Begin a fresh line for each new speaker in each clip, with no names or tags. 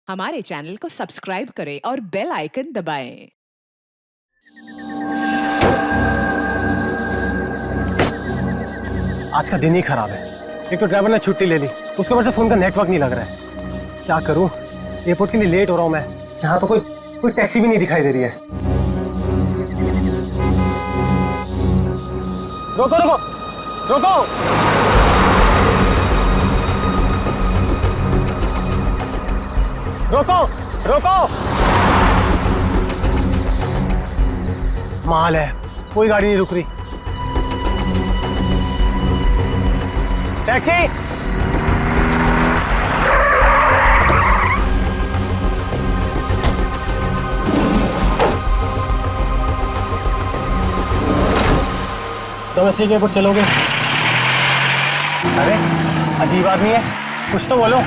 हमारे चैनल को सब्सक्राइब करें और बेल आइकन दबाएं।
आज का दिन ही खराब है। एक तो ड्राइवर ने छुट्टी ले ली, उसके वजह से फोन का नेटवर्क नहीं लग रहा है। क्या करूं? एयरपोर्ट के लिए लेट हो रहा हूं मैं। यहाँ तो कोई टैक्सी भी नहीं दिखाई दे रही है। रोको रोको रोको। रोको रोको। माल है, कोई गाड़ी नहीं रुक रही। टैक्सी! तुम ऐसे एयरपोर्ट चलोगे? अरे अजीब आदमी है, कुछ तो बोलो।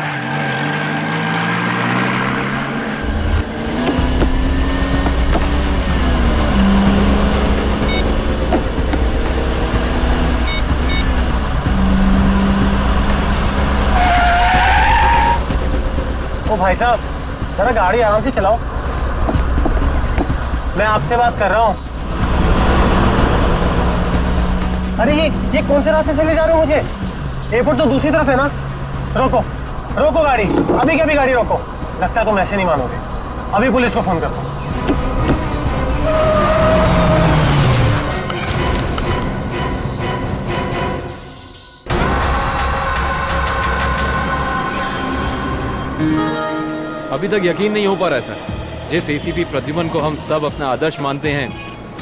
ओ भाई साहब, जरा गाड़ी आराम से चलाओ। मैं आपसे बात कर रहा हूँ। अरे ये कौन से रास्ते से ले जा रहे हो मुझे? एयरपोर्ट तो दूसरी तरफ है ना। रोको रोको गाड़ी, अभी के अभी गाड़ी रोको। लगता है तुम ऐसे नहीं मानोगे। अभी पुलिस को फोन करता हूँ।
अभी तक यकीन नहीं हो पा रहा है सर। जिस एसीपी प्रद्युमन को हम सब अपना आदर्श मानते हैं,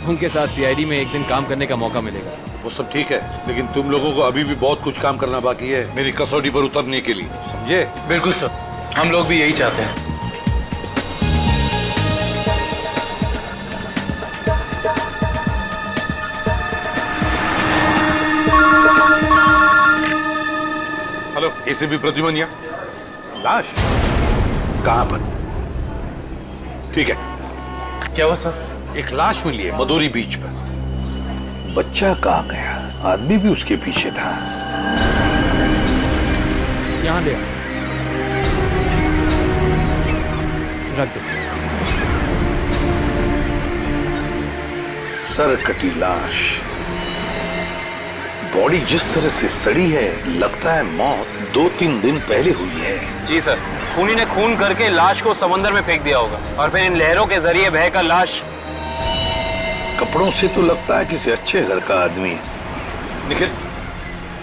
उनके साथ सीआईडी में एक दिन काम करने का मौका मिलेगा।
वो सब ठीक है, लेकिन तुम लोगों को अभी भी बहुत कुछ काम करना बाकी है मेरी कसौटी पर उतरने के लिए, समझे?
बिल्कुल सर, हम लोग भी यही चाहते हैं।
हेलो, एसीपी प्रद्युमन या लाश कहाँ पर? ठीक है।
क्या हुआ सर?
एक लाश मिली है मदोरी बीच पर। बच्चा कहाँ गया? आदमी भी उसके पीछे था।
यहाँ ले रख दो।
सर कटी लाश, बॉडी जिस तरह से सड़ी है, लगता है मौत 2-3 दिन पहले हुई है।
जी सर, खूनी ने खून करके लाश को समंदर में फेंक दिया होगा और फिर इन लहरों के जरिए बहकर लाश।
कपड़ों से तो लगता है किसी अच्छे घर का आदमी है। निखिल,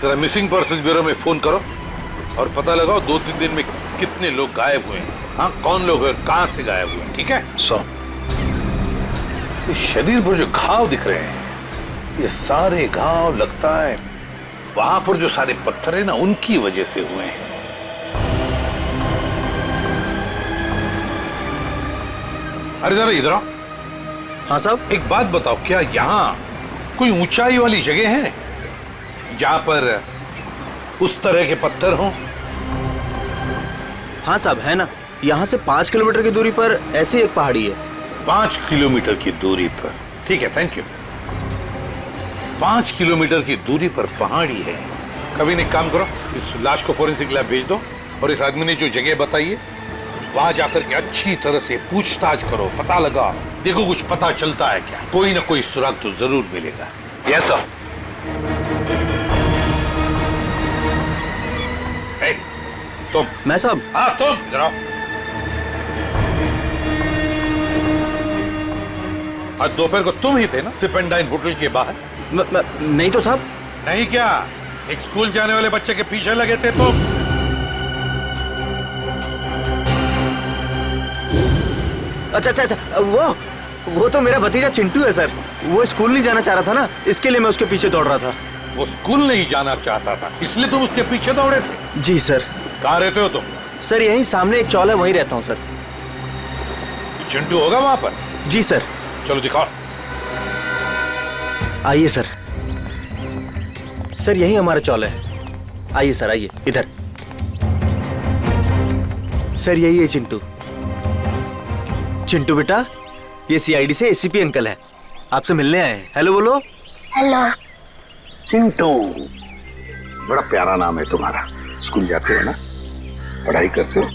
जरा मिसिंग पर्सन ब्यूरो में फोन करो और पता लगाओ 2-3 दिन में कितने लोग गायब हुए हैं। हाँ, कौन लोग हैं, कहां से गायब हुए, ठीक है? इस शरीर पर जो घाव दिख रहे हैं, ये सारे घाव लगता है वहां पर जो सारे पत्थर है ना, उनकी वजह से हुए हैं। अरे जरा इधर आओ।
हाँ साहब।
एक बात बताओ, क्या यहाँ कोई ऊंचाई वाली जगह है जहां पर उस तरह के पत्थर हों?
हाँ साहब, है ना। यहाँ से 5 किलोमीटर की दूरी पर ऐसी एक पहाड़ी है।
5 किलोमीटर की दूरी पर? ठीक है, थैंक यू। 5 किलोमीटर की दूरी पर पहाड़ी है। कभी एक काम करो, इस लाश को फोरेंसिक लैब भेज दो और इस आदमी ने जो जगह बताई है वहां जाकर के अच्छी तरह से पूछताछ करो, पता लगा, देखो कुछ पता चलता है क्या। कोई ना कोई सुराग तो जरूर मिलेगा।
Yes sir.
तुम?
मैं साहब?
हाँ तुम, जरा आज दोपहर को तुम ही थे ना सिप एंड डाइन होटल के बाहर?
नहीं तो साहब।
नहीं क्या? एक स्कूल जाने वाले बच्चे के पीछे लगे थे तुम?
अच्छा, वो तो मेरा भतीजा चिंटू है सर। वो स्कूल नहीं जाना चाह रहा था ना, इसके लिए मैं उसके पीछे दौड़ रहा था।
वो स्कूल नहीं जाना चाहता था, इसलिए तुम उसके पीछे दौड़े थे?
जी सर।
कहाँ रहते हो तुम?
सर यहीं सामने एक चौल है, वहीं रहता हूँ सर।
चिंटू होगा वहां पर?
जी सर।
चलो दिखाओ।
आइए सर। सर यही हमारा चौल है। आइए सर, आइए इधर। सर यही है चिंटू। चिंटू बेटा, ये सीआईडी से एसीपी अंकल हैं, आपसे मिलने आए हैं। हेलो बोलो।
हेलो।
चिंटू, बड़ा प्यारा नाम है तुम्हारा। स्कूल जाते हो ना, पढ़ाई करते हो?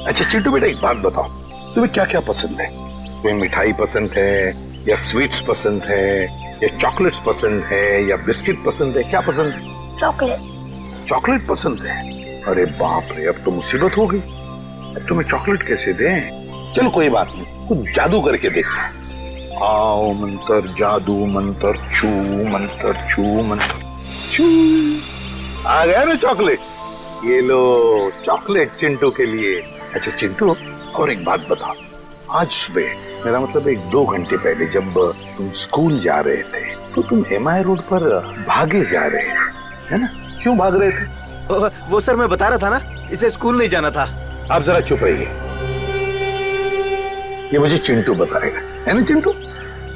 अच्छा चिंटू बेटा एक बात बताओ, तुम्हें क्या क्या पसंद है? तुम्हें मिठाई पसंद है या स्वीट्स पसंद है या चॉकलेट्स पसंद है या बिस्किट पसंद है? क्या पसंद है?
चॉकलेट।
चॉकलेट पसंद है? अरे बाप रे, अब तो मुसीबत हो गई। अब तुम्हें चॉकलेट कैसे दें? चलो कोई बात नहीं, कुछ जादू करके देखते हैं। आओ मंत्र जादू मंत्र छू मंत्र छू मंत्र छू। आ गया ना चॉकलेट? ये लो चॉकलेट चिंटू के लिए। अच्छा चिंटू, और एक बात बताओ, आज सुबह, मेरा मतलब 1-2 घंटे पहले जब तुम स्कूल जा रहे थे तो तुम MI रोड पर भागे जा रहे थे, है ना? क्यों भाग रहे थे?
वो सर मैं बता रहा था ना, इसे स्कूल नहीं जाना था।
आप जरा चुप रहिए, ये मुझे चिंटू बताएगा, है ना चिंटू?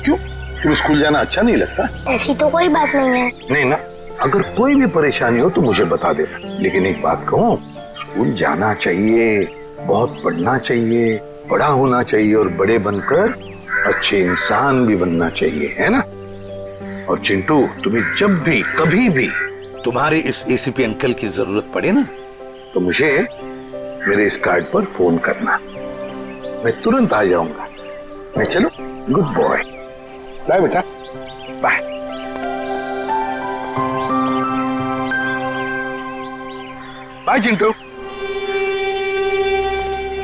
क्यों, तुम्हें स्कूल जाना अच्छा नहीं लगता?
ऐसी तो कोई बात नहीं है।
नहीं ना, अगर कोई भी परेशानी हो तो मुझे बता देना। लेकिन एक बात कहूँ, स्कूल जाना चाहिए, बहुत पढ़ना चाहिए, बड़ा होना चाहिए और बड़े बनकर अच्छे इंसान भी बनना चाहिए, है ना? और चिंटू, तुम्हें जब भी कभी भी तुम्हारे इस ACP अंकल की जरूरत पड़े ना, तो मुझे मेरे इस कार्ड पर फोन करना, मैं तुरंत आ जाऊंगा। मैं चलो, गुड बॉय, बाय बेटा, बाय। बाय चिंटू।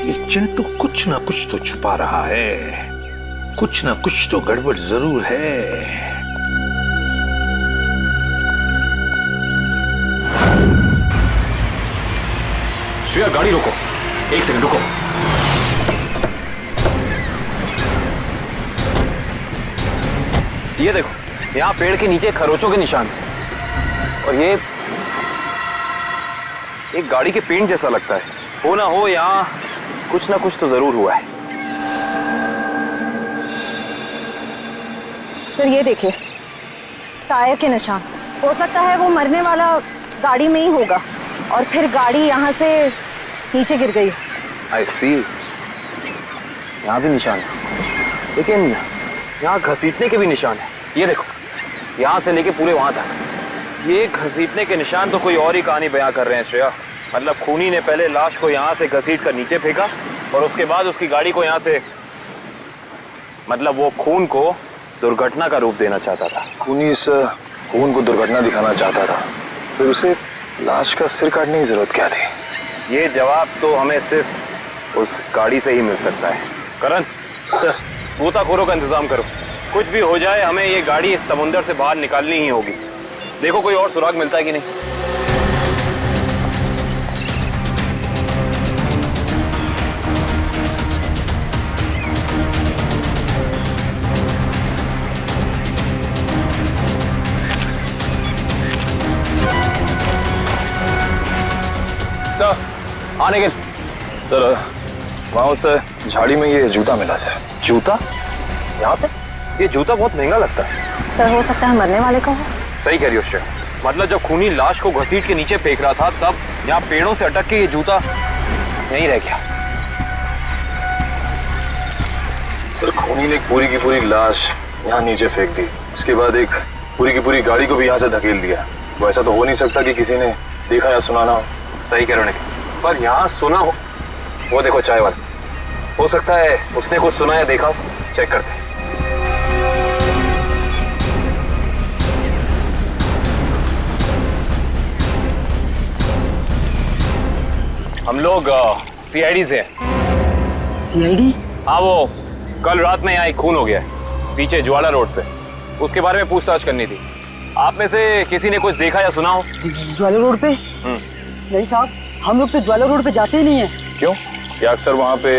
ये चिंटू कुछ ना कुछ तो छुपा रहा है, कुछ ना कुछ तो गड़बड़ जरूर है।
श्रेया गाड़ी रोको, 1 सेकंड रुको।
ये देखो, यहाँ पेड़ के नीचे खरोचों के निशान हैं। और ये एक गाड़ी के पेंट जैसा लगता है। हो ना हो, यहाँ कुछ ना कुछ तो जरूर हुआ है।
सर ये देखिए, टायर के निशान। हो सकता है वो मरने वाला गाड़ी में ही होगा और फिर गाड़ी यहाँ से नीचे गिर गई।
आई सी, यहाँ भी निशान है, लेकिन यहाँ घसीटने के भी निशान है। ये देखो, यहाँ से लेके पूरे वहां तक ये घसीटने के निशान तो कोई और ही कहानी बयां कर रहे हैं श्रेया। मतलब खूनी ने पहले लाश को यहाँ से घसीट कर नीचे फेंका और उसके बाद उसकी गाड़ी को यहाँ से, मतलब वो खून को दुर्घटना का रूप देना चाहता था।
खूनी इस खून को दुर्घटना दिखाना चाहता था, फिर उसे लाश का सिर काटने की जरूरत क्या थी?
ये जवाब तो हमें सिर्फ उस गाड़ी से ही मिल सकता है। करण, गोताखोरों का इंतजाम करो। कुछ भी हो जाए, हमें ये गाड़ी इस समुंदर से बाहर निकालनी ही होगी। देखो कोई और सुराग मिलता है कि नहीं।
सर आने के सर, वहाँ उस झाड़ी में ये जूता मिला सर।
जूता यहाँ पे? ये जूता बहुत महंगा लगता है।
सर हो सकता है मरने वाले का हो।
सही कह रही हो श्रेया। मतलब जब खूनी लाश को घसीट के नीचे फेंक रहा था, तब यहाँ पेड़ों से अटक के ये जूता नहीं रह गया।
सर खूनी ने एक पूरी की पूरी लाश यहाँ नीचे फेंक दी, उसके बाद एक पूरी की पूरी गाड़ी को भी यहाँ से धकेल दिया। वो ऐसा तो हो नहीं सकता कि किसी ने देखा या सुना ना हो।
सही कह रहे हो, पर यहाँ सुना हो। वो देखो चाय वाला, हो सकता है उसने कुछ सुना या देखा। चेक करते हैं। हम लोग CID से हैं।
CID?
हाँ, वो कल रात में यहाँ एक खून हो गया है पीछे ज्वाला रोड पे। उसके बारे में पूछताछ करनी थी। आप में से किसी ने कुछ देखा या सुना हो?
ज्वाला रोड पे? नहीं साहब, हम लोग तो ज्वाला रोड पे जाते ही नहीं है।
क्यों, क्या अक्सर वहाँ पे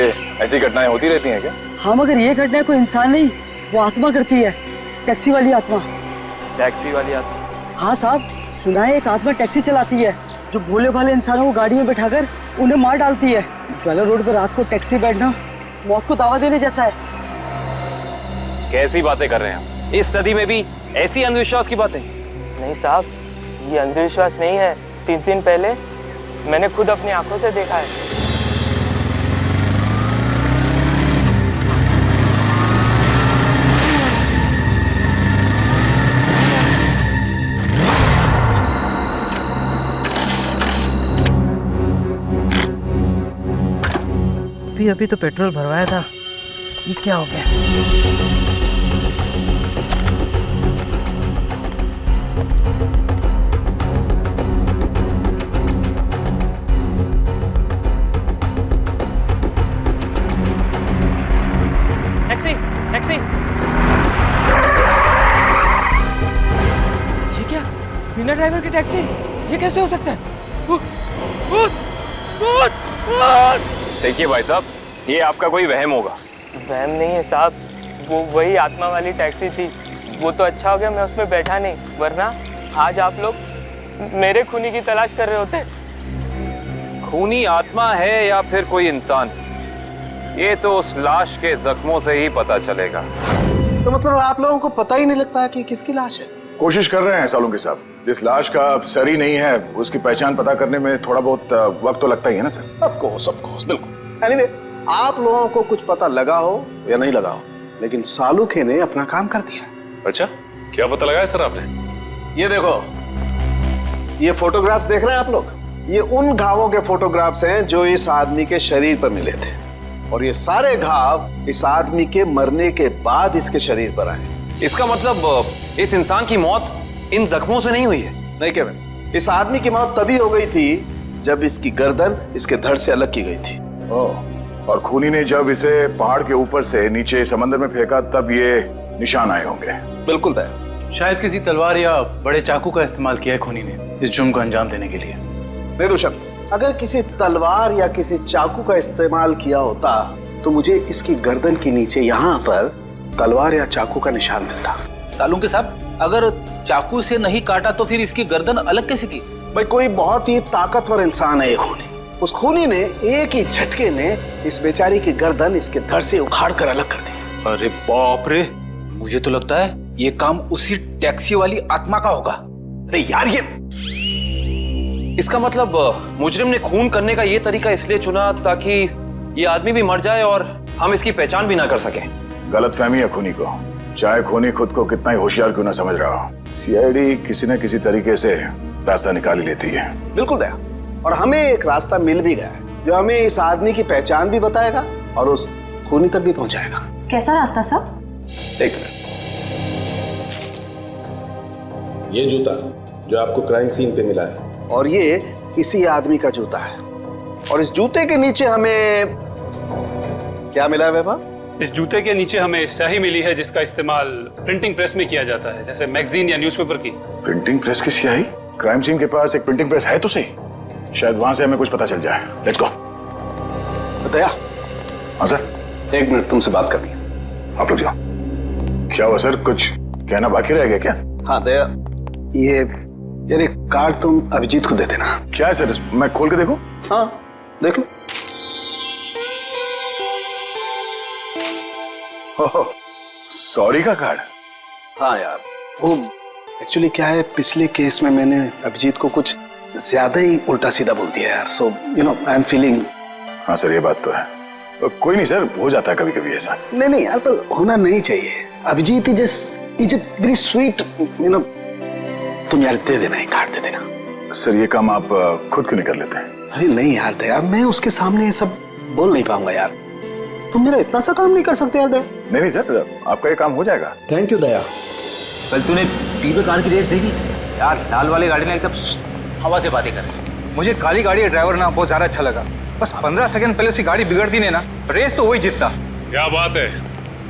ऐसी घटनाएं होती रहती हैं क्या?
हाँ, मगर ये घटना कोई इंसान नहीं, वो आत्मा करती है। टैक्सी वाली आत्मा।
टैक्सी वाली आत्मा?
हाँ साहब, सुना है एक आत्मा टैक्सी चलाती है जो भोले भाले इंसानों को गाड़ी में बैठाकर उन्हें मार डालती है। ज्वाला रोड पर रात को टैक्सी बैठना मौत को दावा देने जैसा है।
कैसी बातें कर रहे हैं आप? इस सदी में भी ऐसी अंधविश्वास की बातें?
नहीं साहब, ये अंधविश्वास नहीं है। 3 दिन पहले मैंने खुद अपनी आंखों से देखा है।
अभी अभी तो पेट्रोल भरवाया था, ये क्या हो गया?
Taxi taxi. ये क्या, बिना ड्राइवर की टैक्सी? ये कैसे हो सकता है?
देखिए भाई साहब, ये आपका कोई वहम होगा।
वहम नहीं है साहब, वो वही आत्मा वाली टैक्सी थी। वो तो अच्छा हो गया मैं उसमें बैठा नहीं, वरना आज आप लोग मेरे खूनी की तलाश कर रहे होते।
खूनी आत्मा है या फिर कोई इंसान, ये तो उस लाश के जख्मों से ही पता चलेगा।
तो मतलब आप लोगों को पता ही नहीं लगता कि किसकी लाश है?
कोशिश कर रहे हैं सालुंके साहब। जिस लाश का सर ही नहीं है, उसकी पहचान पता करने में थोड़ा बहुत वक्त तो लगता ही है ना सर।
ऑफ कोर्स बिल्कुल। एनीवे, आप लोगों को कुछ पता लगा हो या नहीं लगा हो, लेकिन सालुखे ने अपना काम कर दिया।
अच्छा, क्या पता लगाया सर आपने?
ये देखो, ये फोटोग्राफ्स देख रहे हैं आप लोग? ये उन घावों के फोटोग्राफ्स हैं जो इस आदमी के शरीर पर मिले थे, और ये सारे घाव इस आदमी के मरने के बाद इसके शरीर पर आए।
इसका मतलब इस इंसान की मौत इन जख्मों से नहीं हुई है?
नहीं केविन, इस आदमी की मौत तभी हो गई थी जब इसकी गर्दन इसके धड़ से अलग की गई थी।
और खूनी ने जब इसे पहाड़ के ऊपर से नीचे समंदर में फेंका तब ये निशान आए होंगे।
बिल्कुल दया।
शायद किसी तलवार या बड़े चाकू का इस्तेमाल किया है खूनी ने इस जुर्म को अंजाम देने के लिए।
बेशक, अगर किसी तलवार या किसी चाकू का इस्तेमाल किया होता तो मुझे इसकी गर्दन के नीचे यहाँ पर तलवार या चाकू का निशान मिलता।
सालुंके साहब, अगर चाकू से नहीं काटा तो फिर इसकी गर्दन अलग कैसे की?
भाई, कोई बहुत ही ताकतवर इंसान है ये खूनी। उस खूनी ने एक ही झटके में इस बेचारी की गर्दन इसके धड़ से उखाड़ कर अलग कर दी।
अरे बाप रे, मुझे तो लगता है ये काम उसी टैक्सी वाली आत्मा का होगा।
अरे यार, ये
इसका मतलब मुजरिम ने खून करने का ये तरीका इसलिए चुना ताकि ये आदमी भी मर जाए और हम इसकी पहचान भी ना कर सके।
गलतफहमी है खूनी को, चाहे खूनी खुद को कितना ही होशियार क्यों ना समझ रहा हो। सीआईडी किसी न किसी तरीके से रास्ता निकाल ही लेती है।
बिल्कुल दया, और हमें एक रास्ता मिल भी गया है जो हमें इस आदमी की पहचान भी बताएगा और उस खूनी तक भी पहुंचाएगा।
कैसा रास्ता साहब?
एक मिनट, ये जूता जो आपको क्राइम सीन पे मिला है, और ये इसी आदमी का जूता है, और इस जूते के नीचे हमें क्या मिला है वैभव?
इस जूते के नीचे हमें स्याही मिली है जिसका इस्तेमाल प्रिंटिंग प्रेस में किया जाता है, जैसे मैगजीन या न्यूज़पेपर की।
प्रिंटिंग प्रेस की स्याही? क्राइम सीन के पास एक प्रिंटिंग प्रेस है तो सही, शायद वहां से हमें कुछ पता चल जाए। Let's go.
दया।
हाँ सर।
1 मिनट तुमसे बात करनी है।
आप लोग जाओ। क्या हुआ सर, कुछ कहना बाकी रह गया क्या?
हाँ दया, ये यार एक कार्ड तुम अभिजीत को दे देना।
क्या है सर, मैं खोल के देखूं?
हाँ देख लो।
सॉरी का कार्ड?
हाँ यार, वो एक्चुअली क्या है, पिछले केस में मैंने अभिजीत को कुछ ज्यादा ही उल्टा सीधा बोल दिया यार, so you know I am feeling.
हाँ सर, ये बात तो है। तो कोई नहीं सर, हो जाता है कभी कभी ऐसा।
नहीं यार, पर होना नहीं चाहिए। Abhijit is a very sweet, you know. तुम यार दे देना, एक कार्ड दे देना।
सर ये काम आप खुद क्यों नहीं कर लेते?
अरे नहीं यार दया, मैं उसके सामने ये सब बोल नहीं पाऊंगा यार। तुम मेरा इतना सा काम नहीं कर सकते यार दया।
नहीं सर, आपका ये काम हो जाएगा।
थैंक यू दया।
कल तूने टीवी कार की रेस देखी यार? लाल वाली गाड़ी ने एकदम हवा से बातें कर।
मुझे काली गाड़ी का ड्राइवर ना बहुत ज्यादा अच्छा लगा। बस 15 सेकंड पहले उसकी गाड़ी बिगड़ती नहीं ना, रेस तो वही जीतता।
क्या बात है,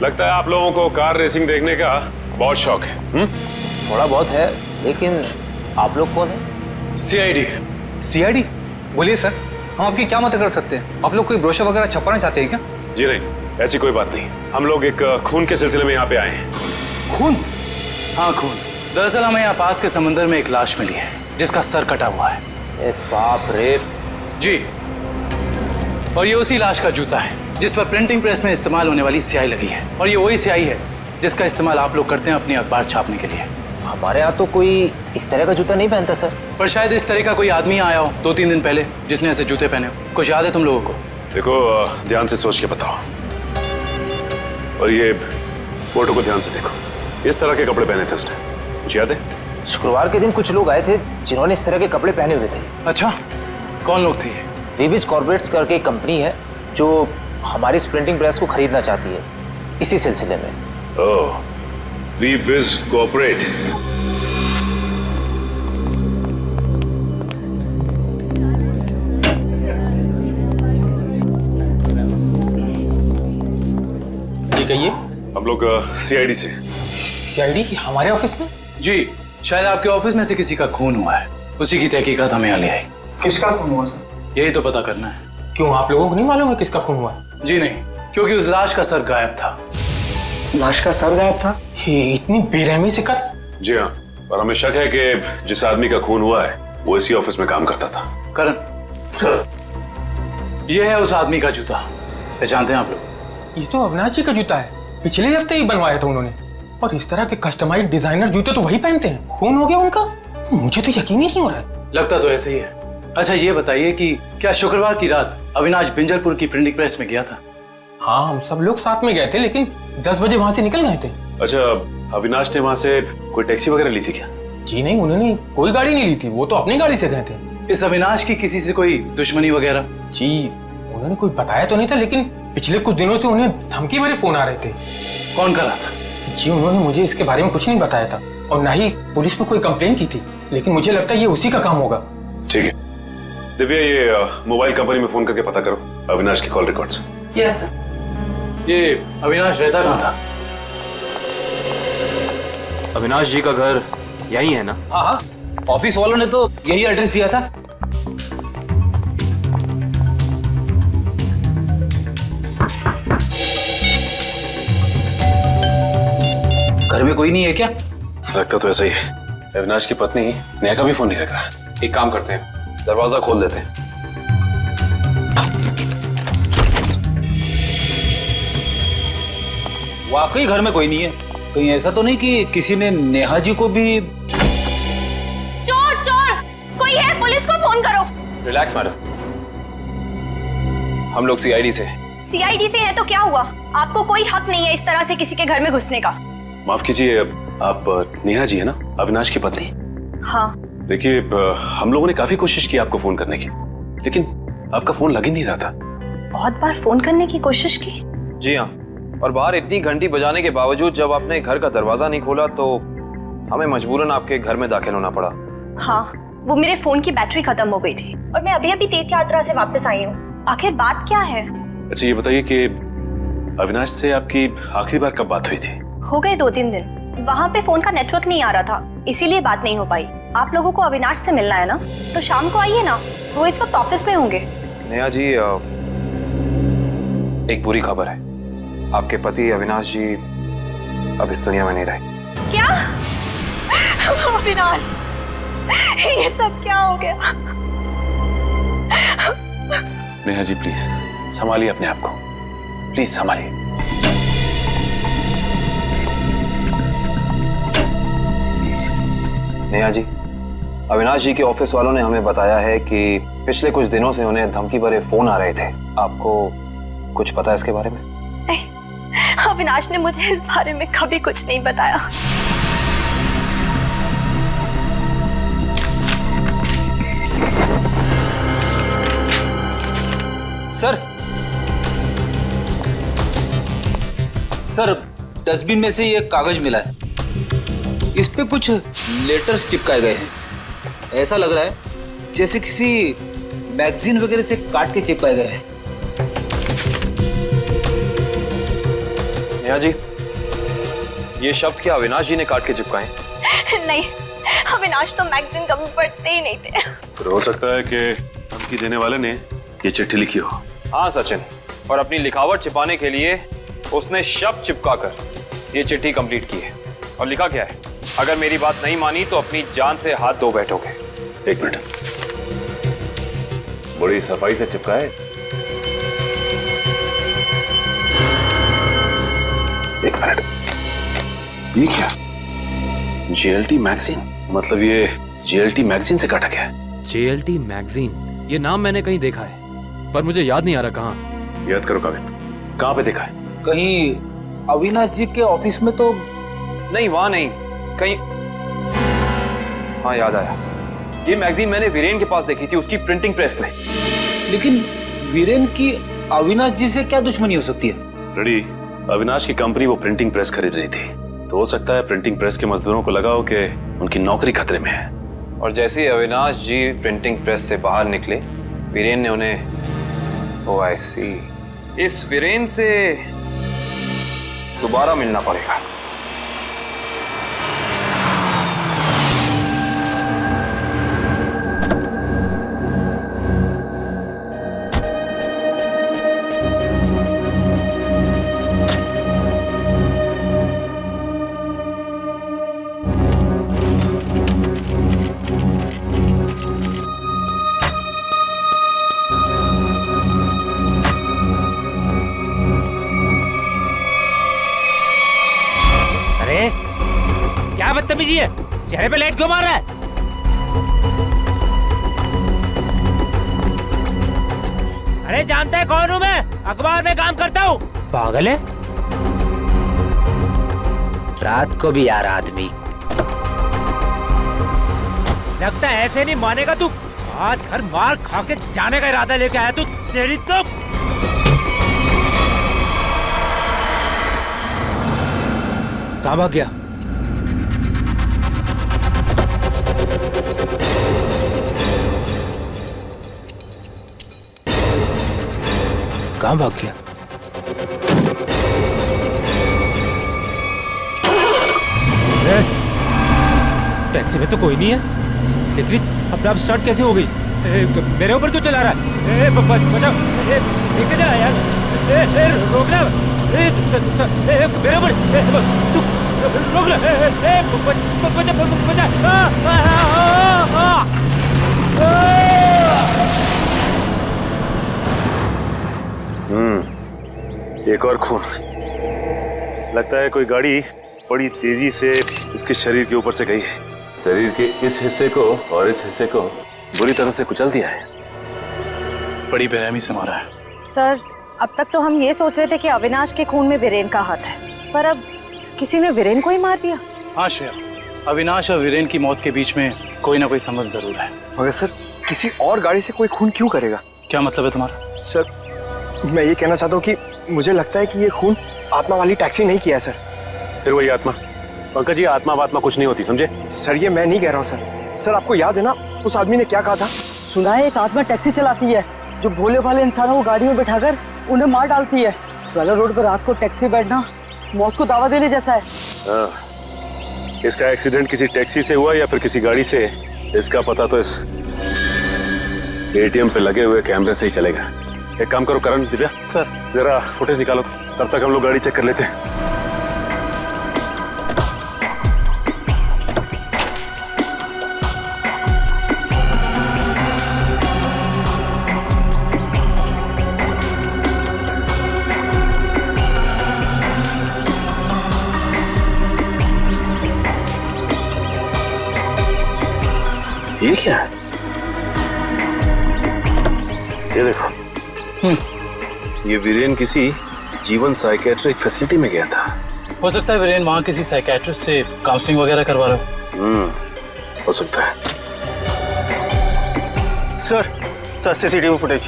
लगता है आप लोगों को कार रेसिंग देखने का बहुत शौक है।
थोड़ा बहुत है, लेकिन आप लोग कौन है?
सीआईडी। सीआईडी? बोलिए सर, हम आपकी क्या मदद कर सकते हैं? आप लोग कोई ब्रोशर वगैरह छपाना चाहते हैं क्या?
जी नहीं, ऐसी कोई बात नहीं। हम लोग एक खून के सिलसिले में यहाँ पे आए हैं।
खून? हाँ खून। दरअसल हमें यहाँ पास के समंदर में एक लाश मिली है जिसका सर कटा हुआ है।
ए बाप रे।
जी, और ये उसी लाश का जूता है जिस पर प्रिंटिंग प्रेस में इस्तेमाल होने वाली स्याही लगी है, और ये वही स्याही है जिसका इस्तेमाल आप लोग करते हैं अपनी अखबार छापने के लिए।
हमारे यहाँ तो कोई इस तरह का जूता नहीं पहनता सर।
पर शायद इस तरह का कोई आदमी आया हो 2-3 दिन पहले जिसने ऐसे जूते पहने हो। कुछ याद है तुम लोगों को?
देखो, ध्यान से सोच के बताओ, और ये फोटो को ध्यान से देखो। इस तरह के कपड़े पहने थे उसने, कुछ याद है?
शुक्रवार के दिन कुछ लोग आए थे जिन्होंने इस तरह के कपड़े पहने हुए थे।
अच्छा, कौन लोग थे ये?
वीबिज कॉर्पोरेट्स करके एक कंपनी है जो
हमारी इस प्रिंटिंग प्रेस को खरीदना चाहती है, इसी सिलसिले में।
ओह, वी बिज कोऑपरेट।
जी कहिए।
हम लोग सीआईडी से।
सीआईडी हमारे ऑफिस में?
जी, शायद आपके ऑफिस में से किसी का खून हुआ है, उसी की तहकीकात हमें यहाँ ले आई।
किसका खून हुआ सर?
यही तो पता करना है।
क्यों, आप लोगों को नहीं मालूम है किसका खून हुआ?
जी नहीं, क्योंकि उस लाश का सर गायब था।
लाश का सर गायब था?
ये इतनी बेरहमी से कत्ल?
जी हाँ, और हमें शक है कि जिस आदमी का खून हुआ है वो इसी ऑफिस में काम करता था।
करण सर, ये है उस आदमी का जूता, पहचानते हैं आप लोग?
ये तो अविनाश जी का जूता है, पिछले हफ्ते ही बनवाया था उन्होंने। और इस तरह के कस्टमाइज्ड डिजाइनर जूते तो वही पहनते हैं। खून हो गया उनका? मुझे तो यकीन ही नहीं हो रहा है।
लगता तो ऐसे ही है। अच्छा ये बताइए कि क्या शुक्रवार की रात अविनाश बिंजलपुर की प्रिंटिंग प्रेस में गया था?
हाँ, हम सब लोग साथ में गए थे, लेकिन 10 बजे वहां से निकल गए थे।
अच्छा, अविनाश ने वहां से कोई टैक्सी वगैरह ली थी क्या?
जी नहीं, उन्होंने कोई गाड़ी नहीं ली थी, वो तो अपनी गाड़ी से गए थे।
इस अविनाश की किसी से कोई दुश्मनी वगैरह?
जी उन्होंने कोई बताया तो नहीं था, लेकिन पिछले कुछ दिनों से उन्हें धमकी भरे फोन आ रहे थे।
कौन कर रहा था?
जी उन्होंने मुझे इसके बारे में कुछ नहीं बताया था, और ना ही पुलिस में कोई कंप्लेन की थी, लेकिन मुझे लगता है ये उसी का काम होगा।
ठीक है दिव्या, ये मोबाइल कंपनी में फोन करके पता करो अविनाश की कॉल रिकॉर्ड्स।
Yes sir.
ये अविनाश रहता कहाँ था?
अविनाश जी का घर यही है ना?
हाँ हाँ, ऑफिस वालों ने तो यही एड्रेस दिया था। घर में कोई नहीं है क्या?
लगता तो ऐसा ही है। अविनाश की पत्नी नेहा का भी फोन नहीं लग रहा।
एक काम करते हैं, दरवाजा खोल देते हैं।
वाकई घर में कोई नहीं है। कहीं ऐसा तो नहीं कि किसी ने नेहा जी को भी?
चोर चोर, कोई है, पुलिस को फोन करो।
रिलैक्स मैडम, हम लोग सीआईडी से।
सीआईडी से है तो क्या हुआ? आपको कोई हक नहीं है इस तरह से किसी के घर में घुसने का।
माफ कीजिए, आप नेहा जी है ना, अविनाश की पत्नी?
हाँ।
देखिए, हम लोगों ने काफी कोशिश की आपको फोन करने की, लेकिन आपका फोन लग ही नहीं रहा था।
बहुत बार फोन करने की कोशिश की?
जी हाँ, और बाहर इतनी घंटी बजाने के बावजूद जब आपने घर का दरवाजा नहीं खोला तो हमें मजबूरन आपके घर में दाखिल होना पड़ा।
हाँ, वो मेरे फोन की बैटरी खत्म हो गई थी और मैं अभी अभी तीर्थ यात्रा से वापस आई हूँ। आखिर बात क्या है?
अच्छा ये बताइए कि अविनाश से आपकी आखिरी बार कब बात हुई थी?
हो गए 2-3 दिन। वहाँ पे फोन का नेटवर्क नहीं आ रहा था, इसीलिए बात नहीं हो पाई। आप लोगों को अविनाश से मिलना है ना, तो शाम को आइए ना, वो इस वक्त ऑफिस में होंगे।
नेहा जी, एक बुरी खबर है, आपके पति अविनाश जी अब इस दुनिया में नहीं रहे।
क्या? अविनाश, ये सब क्या हो गया?
नेहा जी प्लीज संभालिए अपने आप को, प्लीज संभालिए।
नेहा जी, अविनाश जी के ऑफिस वालों ने हमें बताया है कि पिछले कुछ दिनों से उन्हें धमकी भरे फोन आ रहे थे। आपको कुछ पता है इसके बारे में?
नहीं, अविनाश ने मुझे इस बारे में कभी कुछ नहीं बताया।
सर, डस्टबिन में से ये कागज मिला है, इस पे कुछ लेटर्स चिपकाए गए हैं। ऐसा लग रहा है जैसे किसी मैगजीन वगैरह से काट के चिपकाए गए हैं।
नेहा जी, ये शब्द क्या अविनाश जी ने काट के चिपकाए?
नहीं, अविनाश तो मैगजीन कभी पढ़ते ही नहीं थे।
तो हो सकता है कि धमकी देने वाले ने ये चिट्ठी लिखी हो।
हाँ सचिन, और अपनी लिखावट छिपाने के लिए उसने शब्द चिपकाकर ये चिट्ठी कंप्लीट की है। और लिखा क्या है? अगर मेरी बात नहीं मानी तो अपनी जान से हाथ धो बैठोगे।
एक मिनट, बड़ी सफाई से चिपका है। एक मिनट, ये क्या? जेएलटी मैगजीन, मतलब ये जेएलटी मैगजीन से काटा गया है।
जेएलटी मैगजीन, ये नाम मैंने कहीं देखा है, पर मुझे याद नहीं आ रहा कहाँ।
याद करो काविन, कहाँ पे देखा है?
कहीं अविनाश जी के ऑफिस में तो
नहीं, वहां नहीं, कहीं। हाँ याद आया, ये मैगजीन मैंने वीरेन के पास देखी थी, उसकी प्रिंटिंग प्रेस में।
लेकिन वीरेन की अविनाश जी से क्या दुश्मनी हो सकती है?
रेडी, अविनाश की कंपनी वो प्रिंटिंग प्रेस खरीद रही थी, तो हो सकता है प्रिंटिंग प्रेस के मजदूरों को लगा हो कि उनकी नौकरी खतरे में है।
और जैसे ही अविनाश जी प्रिंटिंग प्रेस से बाहर निकले, वीरेन ने उन्हें ओ आई सी, इस वीरेन से दोबारा मिलना पड़ेगा।
क्या बदतमीजी है? चेहरे पे लाइट क्यों मार रहा है? अरे जानता है कौन हूँ मैं? अखबार में काम करता हूँ। पागल है? रात को भी यार आदमी। लगता है ऐसे नहीं मानेगा तू। आज घर मार खा के जाने का इरादा लेके आया तू। तेरी तो कहाँ भाग गया? कहाँ भाग गया? टैक्सी में तो कोई नहीं है, लेकिन अपने आप स्टार्ट कैसे हो गई? मेरे ऊपर क्यों चला रहा है? बचाओ, लेके जा यार। रोकना, मेरे ऊपर तू रोक ले।
एक और खून। लगता है कोई गाड़ी बड़ी तेजी से इसके शरीर के ऊपर से गई है। शरीर के इस हिस्से को और इस हिस्से को बुरी तरह से कुचल दिया है।
बड़ी बेरहमी से मारा है।
सर, अब तक तो हम ये सोच रहे थे कि अविनाश के खून में वीरेन का हाथ है, पर अब किसी ने वीरेन को ही मार दिया।
हाँ श्रेया, अविनाश और वीरेन की मौत के बीच में कोई ना कोई समझ जरूर है।
मगर सर, किसी और गाड़ी से कोई खून क्यों करेगा?
क्या मतलब है तुम्हारा?
सर, मैं ये कहना चाहता हूँ कि मुझे लगता है कि ये खून आत्मा वाली टैक्सी नहीं किया है सर।
फिर वही आत्मा? पंकज, ये आत्मा वात्मा कुछ नहीं होती, समझे?
सर, ये मैं नहीं कह रहा हूँ सर। सर, आपको याद है ना उस आदमी ने क्या कहा था?
सुना है एक आत्मा टैक्सी चलाती है जो भोले भाले इंसानों को गाड़ी में बैठाकर उन्हें मार डालती है। ज्वाला रोड पर रात को टैक्सी बैठना मौत को दावा देने जैसा है।
हाँ, इसका एक्सीडेंट किसी टैक्सी से हुआ या फिर किसी गाड़ी से, इसका पता तो इस एटीएम पे लगे हुए कैमरे से ही चलेगा। एक काम करो करण, दिव्या सर, जरा फुटेज निकालो, तब तक हम लोग गाड़ी चेक कर लेते हैं। ये क्या है? ये देखो, ये वीरेन किसी जीवन साइकेट्रिक फैसिलिटी में गया था।
हो सकता है वीरेन वहाँ किसी साइकेट्रिस्ट से काउंसलिंग वगैरह करवा रहा हो।
हो सकता है।
Sir, CCTV footage.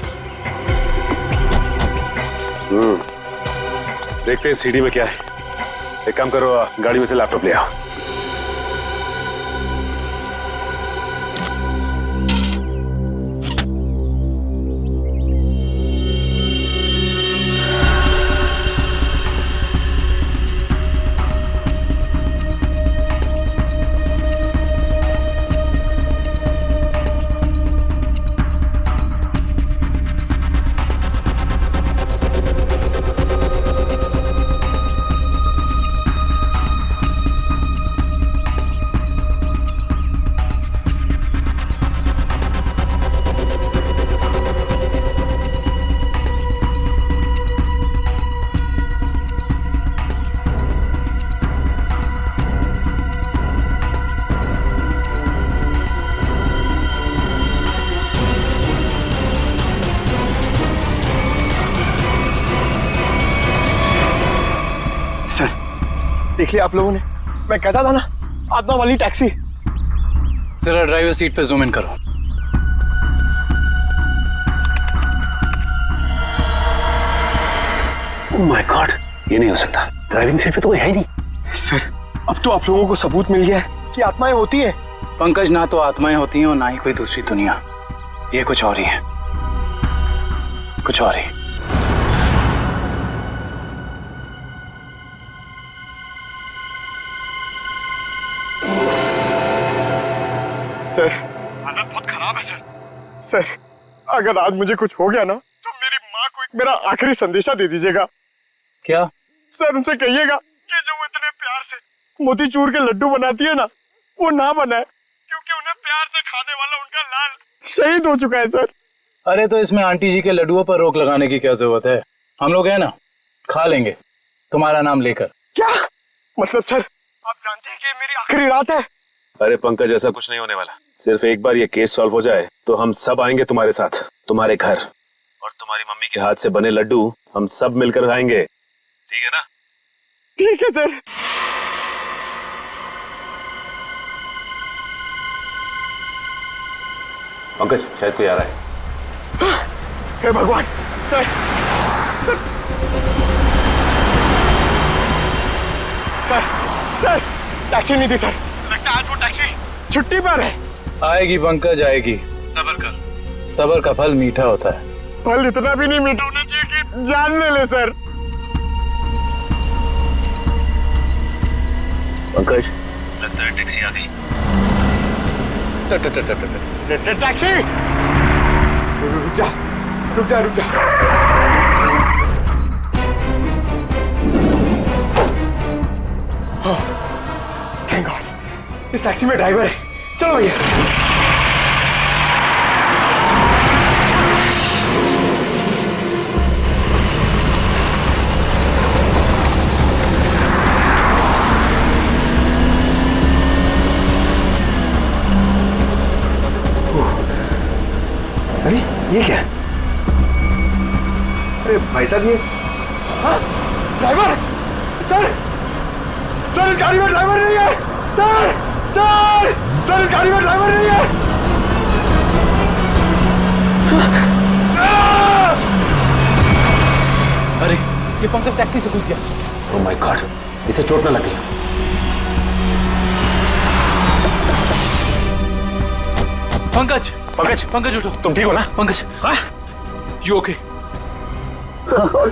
देखते हैं सीडी में क्या है। एक काम करो, गाड़ी में से लैपटॉप ले आओ।
देख लिया आप लोगों ने? मैं कहता था ना, आत्मा वाली टैक्सी।
जरा ड्राइवर सीट पे जूम इन करो।
माय गॉड, ये नहीं हो सकता। ड्राइविंग सीट पे तो कोई है ही नहीं।
सर, अब तो आप लोगों को सबूत मिल गया है कि आत्माएं होती है।
पंकज, ना तो आत्माएं होती हैं और ना ही कोई दूसरी दुनिया। ये कुछ और ही है, कुछ और ही।
सर, हालत बहुत खराब है सर। सर, अगर आज मुझे कुछ हो गया ना तो मेरी माँ को एक मेरा आखिरी संदेशा दे दीजिएगा।
क्या?
सर, उनसे कहिएगा कि जो वो इतने प्यार से मोतीचूर के लड्डू बनाती है ना, वो ना बनाए, क्योंकि उन्हें प्यार से खाने वाला उनका लाल शहीद हो चुका है सर।
अरे तो इसमें आंटी जी के लड्डुओं पर रोक लगाने की क्या जरूरत है? हम लोग हैं ना, खा लेंगे तुम्हारा नाम लेकर।
क्या मतलब सर? आप जानते हैं कि ये मेरी आखिरी रात है।
अरे पंकज, ऐसा कुछ नहीं होने वाला। सिर्फ एक बार ये केस सॉल्व हो जाए तो हम सब आएंगे तुम्हारे साथ, तुम्हारे घर, और तुम्हारी मम्मी के हाथ से बने लड्डू हम सब मिलकर खाएंगे। ठीक है ना?
ठीक है सर।
पंकज, शायद कोई आ रहा है।
हे भगवान! सर, सर, टैक्सी नहीं थी सर। लगता है आज वो टैक्सी छुट्टी पर है।
आएगी पंकज, आएगी। सब्र कर, सब्र का फल मीठा होता है।
फल इतना भी नहीं मीठा होना चाहिए कि जान ले सर।
पंकज, लगता है टैक्सी आ गई।
टैक्सी! रुक जा, रुक जा, रुक जा। थैंक गॉड, इस टैक्सी में ड्राइवर है। चलो भैया।
अरे ये क्या है? अरे भाई साहब, ये
ड्राइवर! सर! सर, इस गाड़ी में ड्राइवर नहीं है! सर! सर! सर, इस गाड़ी में ड्राइवर नहीं है!
अरे ये पंकज टैक्सी से कूद गया।
ओह माय गॉड, इसे चोट न लगी।
पंकज,
पंकज,
पंकज उठो।
तुम ठीक हो ना?
Pankaj, you okay?
Sir sorry,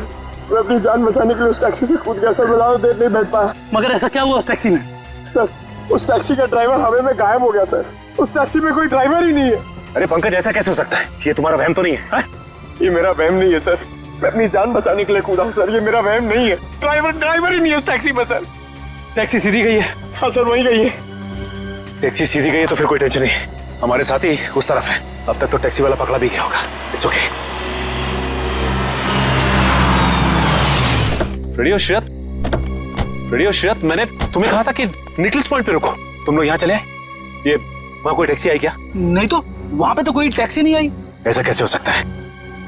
मैं अपनी जान बचाने के लिए उस टैक्सी से कूद गया सर। मैं ज्यादा देर नहीं बैठ पाया।
मगर ऐसा क्या हुआ उस टैक्सी में?
सर, उस टैक्सी का ड्राइवर हवा में गायब हो गया सर। उस टैक्सी में कोई ड्राइवर ही नहीं है।
अरे पंकज, ऐसा कैसे हो सकता है? ये तुम्हारा वहम तो नहीं है?
ये मेरा वहम नहीं है सर। मैं अपनी जान बचाने के लिए कूदा हूँ सर। ये मेरा वहम नहीं है। ड्राइवर ही नहीं है उस टैक्सी में सर।
टैक्सी सीधी गई है?
हाँ सर, वही गई है।
टैक्सी सीधी गई है तो फिर कोई टेंशन नहीं। हमारे साथ ही उस तरफ है। अब तक तो टैक्सी वाला पकड़ा भी गया होगा। It's okay. रेडियो श्रेयत, मैंने तुम्हें कहा था कि निकल्स पॉइंट पे रुको। तुम लोग यहाँ चले आए? ये वहाँ कोई टैक्सी आई क्या?
नहीं तो, वहां पे तो कोई टैक्सी नहीं आई।
ऐसा कैसे हो सकता है?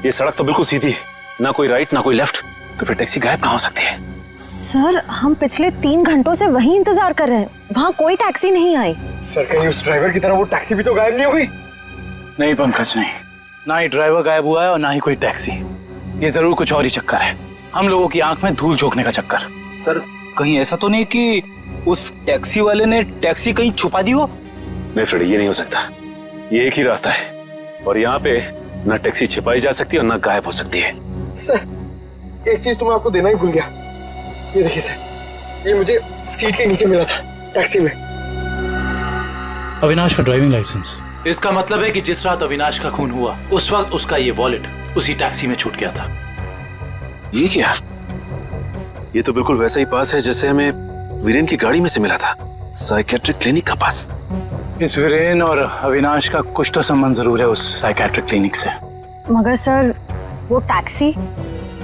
ये सड़क तो बिल्कुल सीधी है, ना कोई राइट ना कोई लेफ्ट, तो फिर टैक्सी गायब कहाँ हो सकती है?
सर, हम पिछले 3 घंटों से वहीं इंतजार कर रहे हैं। वहाँ कोई टैक्सी नहीं आई।
सर, कहीं उस ड्राइवर की तरह वो टैक्सी भी तो गायब नहीं हुई?
नहीं पंकज, नहीं। ना ही ड्राइवर गायब हुआ है और ना ही कोई टैक्सी। ये जरूर कुछ और ही चक्कर है। हम लोगों की आंख में धूल झोंकने का चक्कर।
सर, कहीं ऐसा तो नहीं कि उस टैक्सी वाले ने टैक्सी कहीं छुपा दी हो?
नहीं फ्रेडी, ये नहीं हो सकता। ये एक ही रास्ता है और यहाँ पे ना टैक्सी छिपाई जा सकती है और ना गायब हो सकती है।
सर, एक चीज तो मैं आपको देना ही भूल गया। ये देखिए सर, ये मुझे सीट के नीचे मिला था टैक्सी में।
अविनाश का ड्राइविंग लाइसेंस। इसका मतलब है कि जिस रात अविनाश का खून हुआ उस वक्त उसका ये वॉलेट उसी टैक्सी में छूट गया था।
ये क्या? ये तो बिल्कुल वैसा ही पास है जैसे हमें वीरेन की गाड़ी में से मिला था, साइकेट्रिक क्लिनिक का पास।
इस वीरेन और अविनाश का कुछ तो संबंध जरूर है उस साइकेट्रिक क्लिनिक से।
मगर सर, वो टैक्सी?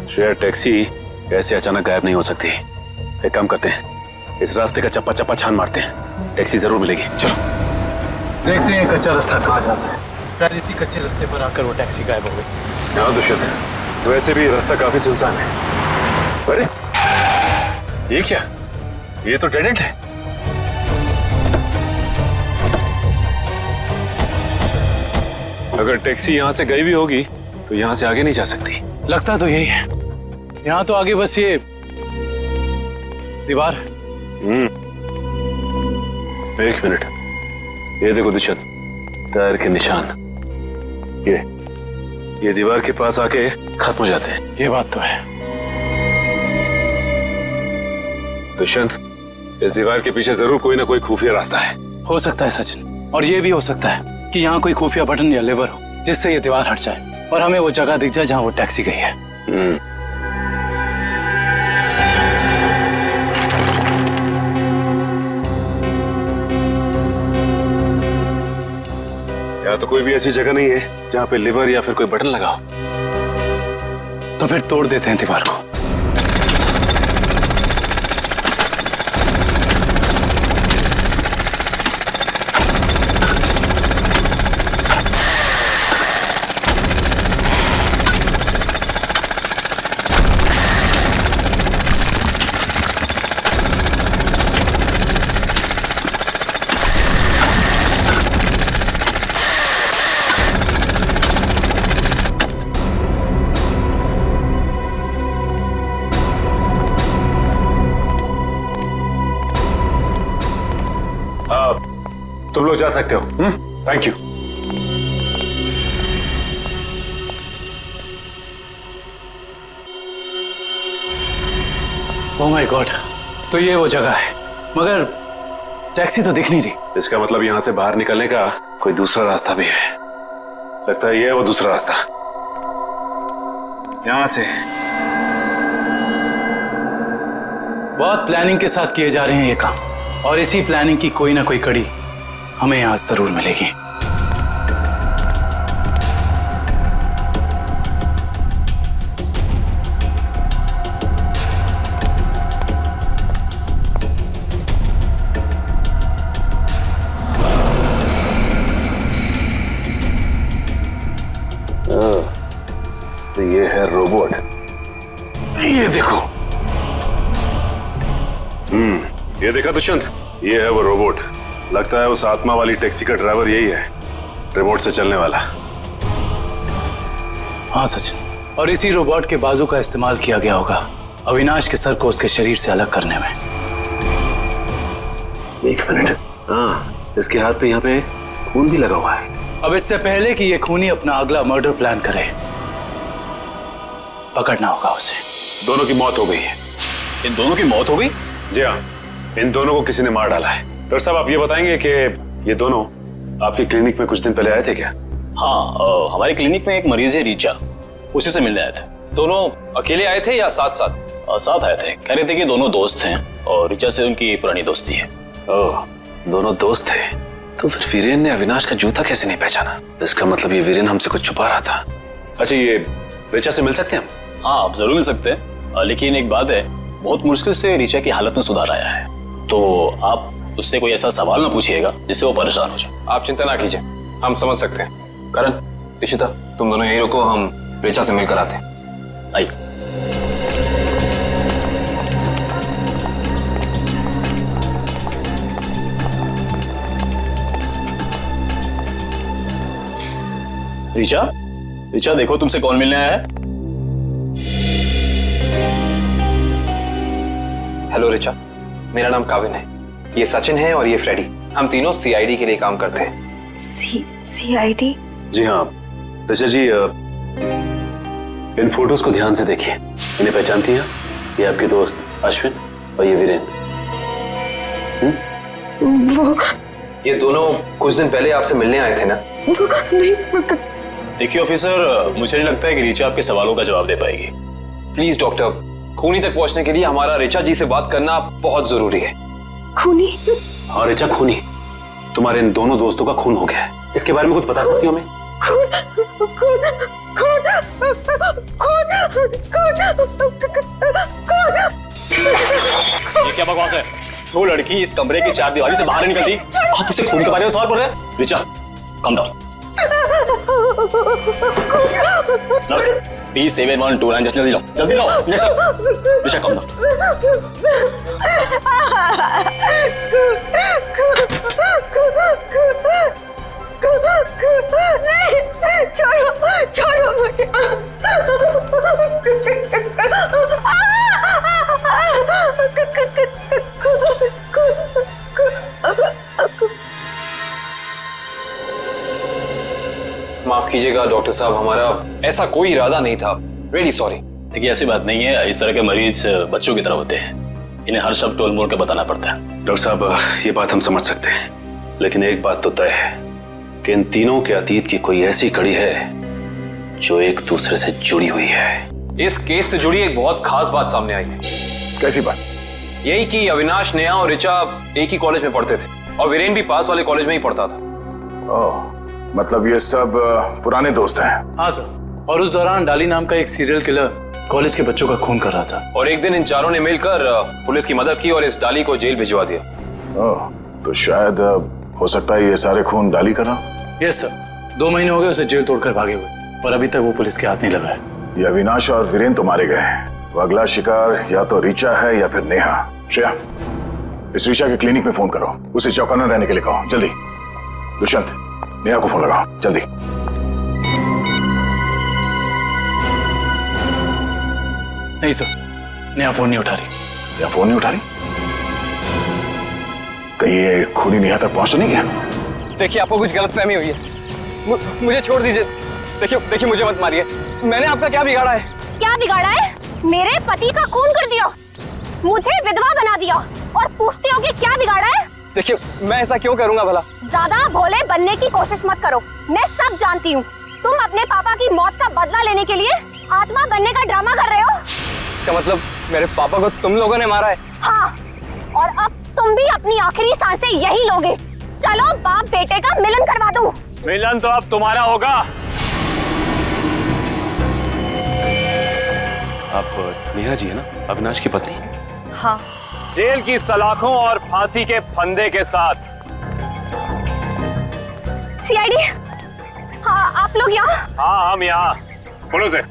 श्रेया, टैक्सी ऐसे अचानक गायब नहीं हो सकती। एक काम करते हैं, इस रास्ते का चप्पा चप्पा छान मारते हैं, टैक्सी जरूर मिलेगी। चलो
देखते हैं कच्चा रास्ता कहाँ जाता है। शायद इसी कच्चे रास्ते पर आकर वो टैक्सी गायब हो गई।
हाँ दुष्यंत, वैसे भी रास्ता काफी सुनसान है। अरे ये क्या? ये तो डेड एंड है। अगर टैक्सी यहाँ से गई भी होगी तो यहाँ से आगे नहीं जा सकती।
लगता तो यही है, यहाँ तो आगे बस ये दीवार है।
एक मिनट, ये देखो दुष्यंत, टायर के निशान। ये दीवार के पास आके खत्म हो जाते हैं।
ये बात तो है।
दुष्यंत, इस दीवार के पीछे जरूर कोई ना कोई खुफिया रास्ता है।
हो सकता है सचिन, और ये भी हो सकता है कि यहाँ कोई खुफिया बटन या लेवर हो जिससे ये दीवार हट जाए और हमें वो जगह दिख जाए जहाँ वो टैक्सी गई है।
यहाँ तो कोई भी ऐसी जगह नहीं है जहाँ पे लिवर या फिर कोई बटन लगा हो।
तो फिर तोड़ देते हैं दीवार को।
तुम लोग जा सकते हो। Thank you.
Oh my God, तो ये वो जगह है, मगर टैक्सी तो दिख नहीं रही।
इसका मतलब यहाँ से बाहर निकलने का कोई दूसरा रास्ता भी है। लगता है ये है वो दूसरा रास्ता। यहाँ से
बहुत प्लानिंग के साथ किए जा रहे हैं ये काम, और इसी प्लानिंग की कोई ना कोई कड़ी हमें यहां जरूर मिलेगी।
तो ये है रोबोट। ये देखो। ये देखा दुष्यंत, ये है वो रोबोट। लगता है उस आत्मा वाली टैक्सी का ड्राइवर यही है, रिमोट से चलने वाला।
हाँ सचिन, और इसी रोबोट के बाजू का इस्तेमाल किया गया होगा अविनाश के सर को उसके शरीर से अलग करने में।
एक मिनट, हाँ, इसके हाथ पे यहाँ पे खून भी लगा हुआ है।
अब इससे पहले कि ये खूनी अपना अगला मर्डर प्लान करे, पकड़ना होगा उसे।
दोनों की मौत हो गई है।
इन दोनों की मौत हो गई?
जी हाँ, इन दोनों को किसी ने मार डाला है। डॉक्टर साहब, आप ये बताएंगे कि ये दोनों आपकी क्लिनिक में कुछ दिन पहले आए थे क्या?
हाँ, हमारी क्लिनिक में एक मरीज है रीचा, उसी से मिलने आए थे।
दोनों अकेले आए थे या साथ साथ?
साथ आए थे। कह रहे थे कि दोनों दोस्त हैं और रीचा से उनकी पुरानी दोस्ती है।
ओह, दोनों दोस्त थे। तो फिर वीरेन ने अविनाश का जूता कैसे नहीं पहचाना? इसका मतलब ये वीरेन हमसे कुछ छुपा रहा था। अच्छा, ये रीचा से मिल सकते हैं हम?
हाँ, आप जरूर मिल सकते हैं, लेकिन एक बात है, बहुत मुश्किल से रीचा की हालत में सुधार आया है, तो आप उससे कोई ऐसा सवाल ना पूछिएगा जिससे वो परेशान हो जाए।
आप चिंता ना कीजिए, हम समझ सकते हैं। करण, इशिता, तुम दोनों यहीं रुको, हम रीचा से मिलकर आते हैं।
आइए। रीचा, रीचा देखो तुमसे कौन मिलने आया है।
हेलो रीचा, मेरा नाम काविन है, ये सचिन है और ये फ्रेडी। हम तीनों सीआईडी के लिए काम करते हैं।
सीआईडी?
जी हाँ ऋचा जी, इन फोटोज को ध्यान से देखिए। इन्हें पहचानती हैं? ये आपके दोस्त अश्विन और ये वीरेन।
वो
ये दोनों कुछ दिन पहले आपसे मिलने आए थे ना?
नहीं।
देखिए ऑफिसर, मुझे नहीं लगता है कि रीचा आपके सवालों का जवाब दे पाएगी।
प्लीज डॉक्टर, खूनी तक पहुंचने के लिए हमारा रीचा जी से बात करना बहुत जरूरी है।
खूनी?
हाँ रीचा, खूनी। तुम्हारे इन दोनों दोस्तों का खून हो गया है। इसके बारे में कुछ बता सकती हो हमें?
ये क्या बकवास है? वो लड़की इस कमरे की चार दीवारी से बाहर नहीं निकलती, आप उसे खून के बारे में सवाल पूछ रहे हैं? Richa, come down. Nurse, B7129, जल्दी लो, जल्दी लो इंजेक्शन। Richa, come down.
नहीं, छोड़ो, छोड़ो मुझे।
कीजिएगा डॉक्टर साहब, हमारा ऐसा कोई इरादा नहीं था। Really sorry.
देखिए ऐसी बात नहीं है, इस तरह के मरीज बच्चों की तरह होते हैं, इन्हें हर शब्द टोल मोल के बताना पड़ता है।
डॉक्टर साहब ये बात हम समझ सकते हैं, लेकिन एक बात तो तय है कि इन तीनों के अतीत की कोई ऐसी कड़ी है जो एक दूसरे से जुड़ी हुई है।
इस केस से जुड़ी एक बहुत खास बात सामने आई है।
कैसी बात?
यही कि अविनाश, नेहा और ऋचा एक ही कॉलेज में पढ़ते थे और वीरेन भी पास वाले कॉलेज में ही पढ़ता था।
ओह, मतलब ये सब पुराने दोस्त हैं।
हाँ सर, और उस दौरान डाली नाम का एक सीरियल किलर कॉलेज के बच्चों का खून कर रहा था।
और एक दिन इन चारों ने मिलकर पुलिस की मदद की और इस डाली को जेल भिजवा दिया।
ओह, तो शायद हो सकता है ये सारे खून डाली कर रहा।
यस सर, 2 महीने हो गए उसे जेल तोड़कर भागे हुए और अभी तक वो पुलिस के हाथ नहीं लगा है।
ये अविनाश और वीरेन तो मारे गए हैं, वो अगला शिकार या तो ऋचा है या फिर नेहा। श्रेया, इस ऋचा के क्लिनिक में फोन करो, उसे चौकन्ना रहने के लिए कहो, जल्दी। दुष्यंत, नेहा को फोन लगाओ, जल्दी।
नहीं सर, नेहा फोन नहीं उठा रही।
नेहा फोन नहीं उठा रही? कहीं ये खूनी नेहा तक पहुंच तो नहीं गया?
देखिए, आपको कुछ गलतफहमी हुई है। मुझे छोड़ दीजिए। देखिए मुझे मत मारिए। मैंने आपका क्या बिगाड़ा है?
क्या बिगाड़ा है? मेरे पति का खून कर दिया, मुझे विधवा बना दिया और पूछते हो कि क्या बिगाड़ा है?
देखिए, मैं ऐसा क्यों करूंगा भला?
ज्यादा भोले बनने की कोशिश मत करो, मैं सब जानती हूँ। तुम अपने पापा की मौत का बदला लेने के लिए आत्मा बनने का ड्रामा कर रहे हो।
इसका मतलब मेरे पापा को तुम लोगों ने मारा है?
हाँ, और अब तुम भी अपनी आखिरी सांसें यही लोगे। चलो बाप बेटे का मिलन करवा दूं।
मिलन तो अब तुम्हारा होगा। आप नेहा जी है ना, अविनाश की पत्नी?
हाँ।
जेल की सलाखों और फांसी के फंदे के साथ।
सीआईडी? हाँ, आप लोग यहाँ?
हाँ, हम यहाँ। बोलो से।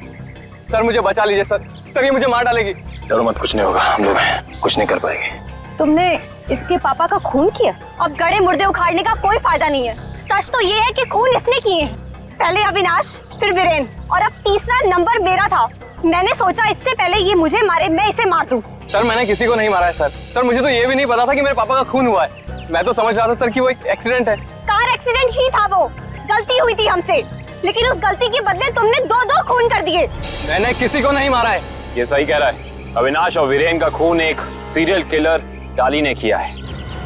सर मुझे बचा लीजिए सर। सर ये मुझे मार डालेगी।
डरो मत, कुछ नहीं होगा, हम लोग कुछ नहीं कर पाएंगे।
तुमने इसके पापा का खून किया? अब गड़े मुर्दे उखाड़ने का कोई फायदा नहीं है। सच तो ये है कि खून इसने किए हैं। पहले अविनाश, फिर वीरेन और अब तीसरा नंबर मेरा था। मैंने सोचा इससे पहले ये मुझे मारे, मैं इसे मार दूं।
सर मैंने किसी को नहीं मारा है सर। सर मुझे तो ये भी नहीं पता था कि मेरे पापा का खून हुआ है। मैं तो समझ रहा था सर कि वो एक एक्सीडेंट है।
कार एक्सीडेंट ही था वो, गलती हुई थी हमसे, लेकिन उस गलती के बदले तुमने 2-2 खून कर दिए।
मैंने किसी को नहीं मारा है।
ये सही कह रहा है। अविनाश और वीरेन का खून एक सीरियल किलर डाली ने किया है,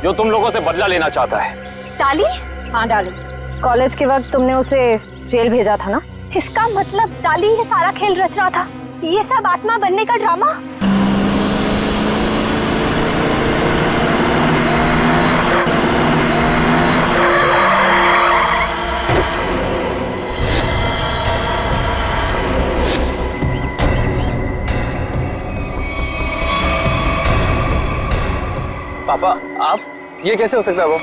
जो तुम लोगों से बदला लेना चाहता है।
डाली? हाँ डाली। कॉलेज के वक्त तुमने उसे जेल भेजा था ना? इसका मतलब डाली ये सारा खेल रच रहा था। ये सब आत्मा बनने का ड्रामा।
पापा, आप? ये कैसे हो सकता है? वो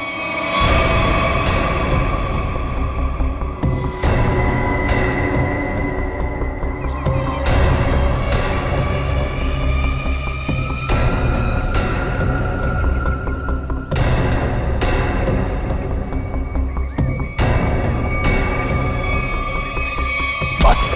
बस।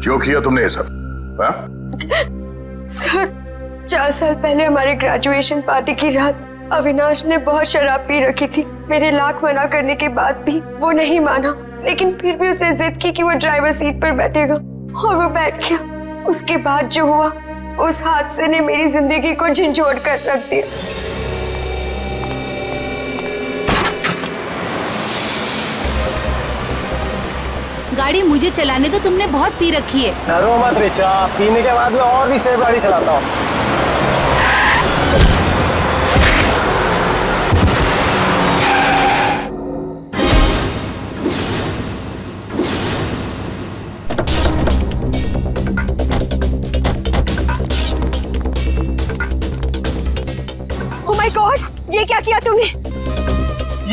क्यों किया तुमने ये सब?
सर, 4 साल पहले हमारी ग्रेजुएशन पार्टी की रात अविनाश ने बहुत शराब पी रखी थी। मेरे लाख मना करने के बाद भी वो नहीं माना, लेकिन फिर भी उसने जिद की कि वो ड्राइवर सीट पर बैठेगा और वो बैठ गया। उसके बाद जो हुआ, उस हादसे ने मेरी जिंदगी को झंझोड़ कर रख दिया।
गाड़ी मुझे चलाने तो तुमने बहुत पी रखी है।
डरो मत ऋचा, पीने के बाद मैं और भी सेफ गाड़ी चलाता हूँ।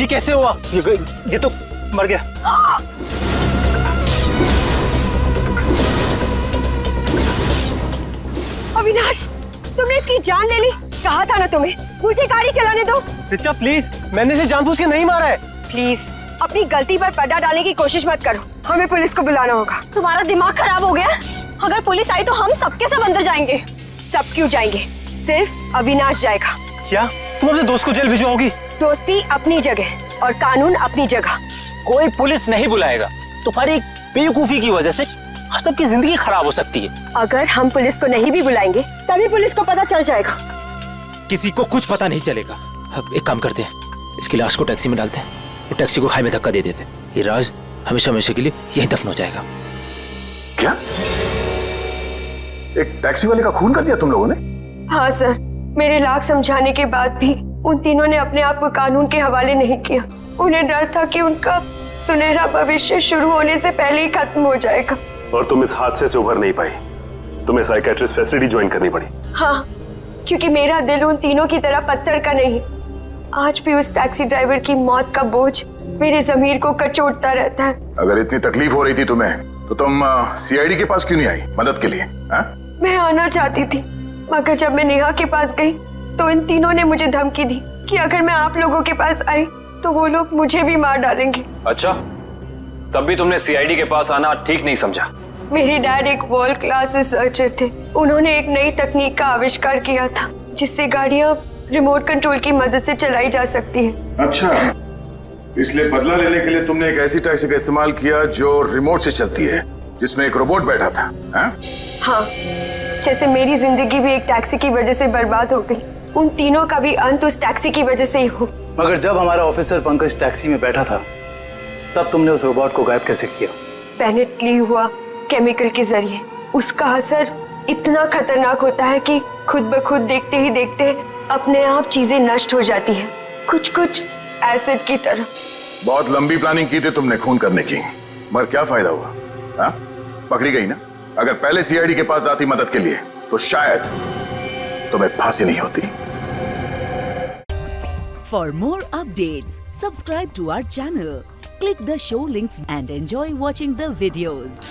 ये कैसे हुआ? ये तो मर गया।
अविनाश, तुमने इसकी जान ले ली। कहा था ना तुम्हें, मुझे गाड़ी चलाने दो।
रिचा प्लीज, मैंने इसे जानबूझ के नहीं मारा है।
प्लीज अपनी गलती पर पर्दा डालने की कोशिश मत करो। हमें पुलिस को बुलाना होगा।
तुम्हारा दिमाग खराब हो गया? अगर पुलिस आई तो हम सबके सब अंदर जाएंगे।
सब क्यों जाएंगे? सिर्फ अविनाश जाएगा।
क्या तुम अपने दोस्त को जेल भिजवाओगी?
दोस्ती अपनी जगह और कानून अपनी जगह।
कोई पुलिस नहीं बुलाएगा। तुम्हारी बेवकूफी की वजह से सबकी जिंदगी खराब हो सकती है।
अगर हम पुलिस को नहीं भी बुलाएंगे तभी पुलिस को पता चल जाएगा।
किसी को कुछ पता नहीं चलेगा। अब एक काम करते हैं, इसकी लाश को टैक्सी में डालते हैं और टैक्सी को खाई में धक्का दे देते हैं। ये राज हमेशा हमेशा के लिए यहीं दफन हो जाएगा।
क्या? एक टैक्सी वाले का खून कर दिया तुम लोगों ने?
हाँ सर, मेरे लाख समझाने के बाद भी उन तीनों ने अपने आप को कानून के हवाले नहीं किया। उन्हें डर था कि उनका सुनहरा भविष्य शुरू होने से पहले ही खत्म हो जाएगा।
और तुम इस हादसे से उभर नहीं पाई। तुम्हें साइकेट्रिस्ट फैसिलिटी ज्वाइन करनी पड़ी।
हाँ, क्योंकि मेरा दिल उन तीनों की तरह पत्थर का नहीं। आज भी उस टैक्सी ड्राइवर की मौत का बोझ मेरे जमीर को कचोटता रहता है।
अगर इतनी तकलीफ हो रही थी तुम्हें तो तुम सीआईडी के पास क्यों नहीं आई मदद के लिए?
मैं आना चाहती थी, मगर जब मैं नेहा के पास गई तो इन तीनों ने मुझे धमकी दी कि अगर मैं आप लोगों के पास आई तो वो लोग मुझे भी मार डालेंगे।
अच्छा, तब भी तुमने सीआईडी के पास आना ठीक नहीं समझा?
मेरे डैड एक वर्ल्ड क्लास रिसर्चर थे। उन्होंने एक नई तकनीक का आविष्कार किया था जिससे गाड़ियां रिमोट कंट्रोल की मदद से चलाई जा सकती है।
अच्छा, इसलिए बदला लेने के लिए तुमने एक ऐसी टैक्सी का इस्तेमाल किया जो रिमोट से चलती है, जिसमें एक रोबोट बैठा था।
हाँ, जैसे मेरी जिंदगी भी एक टैक्सी की वजह से बर्बाद हो गई, उन तीनों का भी अंत उस टैक्सी की वजह से ही हो।
मगर जब हमारा ऑफिसर पंकज टैक्सी में बैठा था तब तुमने उस रोबोट को गायब कैसे किया?
बेनेट ली हुआ केमिकल के जरिए। उसका असर इतना खतरनाक होता है कि खुद ब खुद देखते ही देखते अपने आप चीजें नष्ट हो जाती है, कुछ कुछ एसिड की तरह।
बहुत लंबी प्लानिंग की थी तुमने खून करने की, मगर क्या फायदा हुआ? पकड़ी गई ना। अगर पहले सीआईडी के पास आती मदद के लिए तो शायद तुम्हें फांसी नहीं होती।
For more updates, subscribe to our channel, click the show links and enjoy watching the videos.